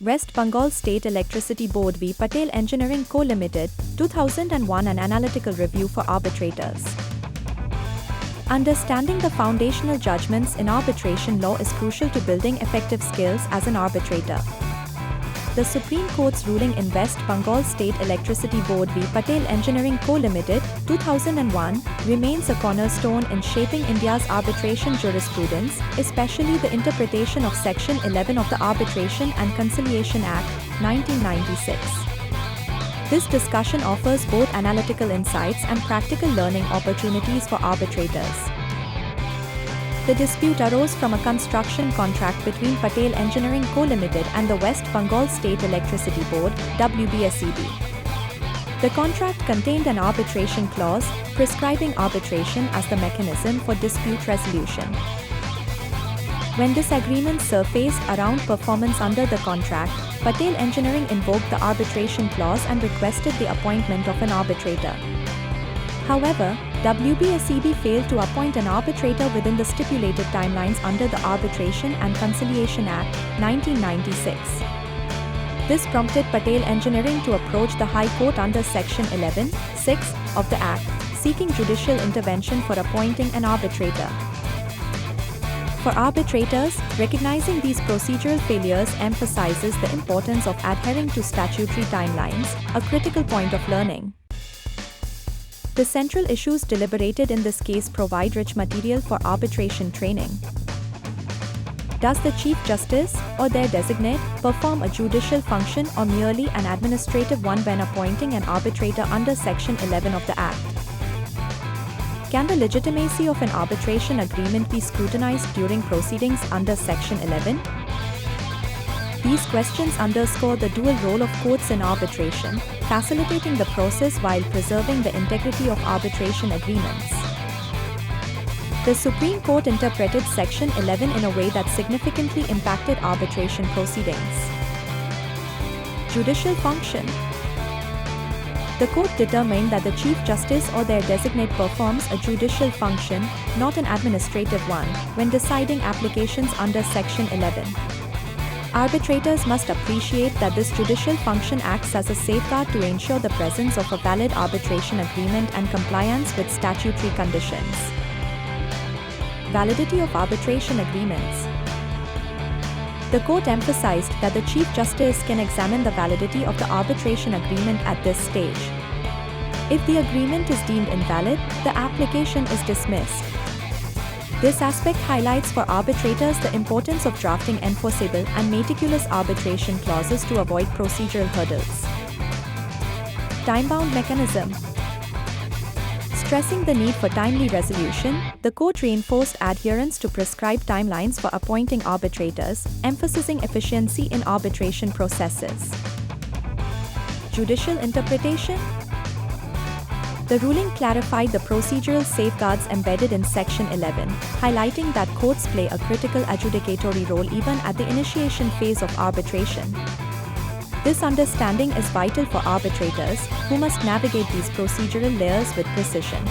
West Bengal State Electricity Board v. Patel Engineering Co Limited, 2001 An Analytical Review for Arbitrators. Understanding the foundational judgments in arbitration law is crucial to building effective skills as an arbitrator. The Supreme Court's ruling in West Bengal State Electricity Board v. Patel Engineering Co Limited, 2001, remains a cornerstone in shaping India's arbitration jurisprudence, especially the interpretation of Section 11 of the Arbitration and Conciliation Act, 1996. This discussion offers both analytical insights and practical learning opportunities for arbitrators. The dispute arose from a construction contract between Patel Engineering Co Limited and the West Bengal State Electricity Board, WBSEB. The contract contained an arbitration clause, prescribing arbitration as the mechanism for dispute resolution. When disagreements surfaced around performance under the contract, Patel Engineering invoked the arbitration clause and requested the appointment of an arbitrator. However, WBSEB failed to appoint an arbitrator within the stipulated timelines under the Arbitration and Conciliation Act, 1996. This prompted Patel Engineering to approach the High Court under Section 11(6) of the Act, seeking judicial intervention for appointing an arbitrator. For arbitrators, recognizing these procedural failures emphasizes the importance of adhering to statutory timelines, a critical point of learning. The central issues deliberated in this case provide rich material for arbitration training. Does the Chief Justice, or their designate, perform a judicial function or merely an administrative one when appointing an arbitrator under Section 11 of the Act? Can the legitimacy of an arbitration agreement be scrutinized during proceedings under Section 11? These questions underscore the dual role of courts in arbitration, facilitating the process while preserving the integrity of arbitration agreements. The Supreme Court interpreted Section 11 in a way that significantly impacted arbitration proceedings. Judicial function. The court determined that the Chief Justice or their designate performs a judicial function, not an administrative one, when deciding applications under Section 11. Arbitrators must appreciate that this judicial function acts as a safeguard to ensure the presence of a valid arbitration agreement and compliance with statutory conditions. Validity of arbitration agreements. The court emphasized that the Chief Justice can examine the validity of the arbitration agreement at this stage. If the agreement is deemed invalid, the application is dismissed. This aspect highlights for arbitrators the importance of drafting enforceable and meticulous arbitration clauses to avoid procedural hurdles. Time-bound mechanism. Stressing the need for timely resolution, the court reinforced adherence to prescribed timelines for appointing arbitrators, emphasizing efficiency in arbitration processes. Judicial interpretation. The ruling clarified the procedural safeguards embedded in Section 11, highlighting that courts play a critical adjudicatory role even at the initiation phase of arbitration. This understanding is vital for arbitrators, who must navigate these procedural layers with precision.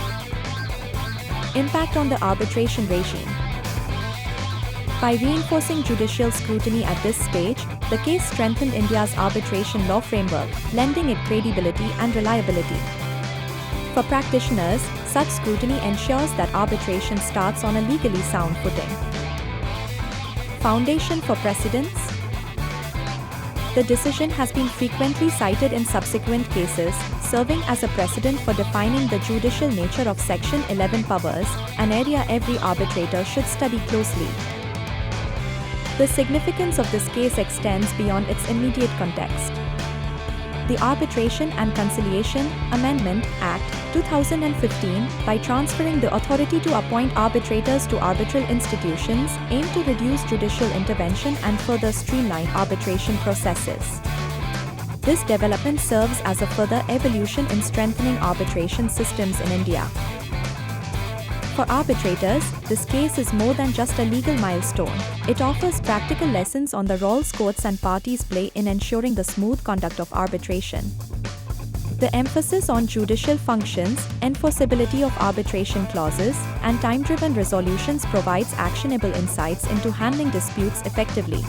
Impact on the arbitration regime. By reinforcing judicial scrutiny at this stage, the case strengthened India's arbitration law framework, lending it credibility and reliability. For practitioners, such scrutiny ensures that arbitration starts on a legally sound footing. Foundation for precedents. The decision has been frequently cited in subsequent cases, serving as a precedent for defining the judicial nature of Section 11 powers, an area every arbitrator should study closely. The significance of this case extends beyond its immediate context. The Arbitration and Conciliation Amendment Act, 2015, by transferring the authority to appoint arbitrators to arbitral institutions, aimed to reduce judicial intervention and further streamline arbitration processes. This development serves as a further evolution in strengthening arbitration systems in India. For arbitrators, this case is more than just a legal milestone. It offers practical lessons on the roles courts and parties play in ensuring the smooth conduct of arbitration. The emphasis on judicial functions, enforceability of arbitration clauses, and time-driven resolutions provides actionable insights into handling disputes effectively.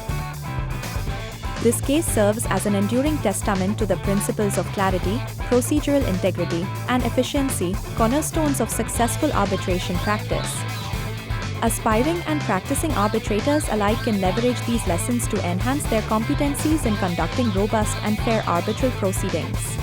This case serves as an enduring testament to the principles of clarity, procedural integrity, and efficiency, cornerstones of successful arbitration practice. Aspiring and practicing arbitrators alike can leverage these lessons to enhance their competencies in conducting robust and fair arbitral proceedings.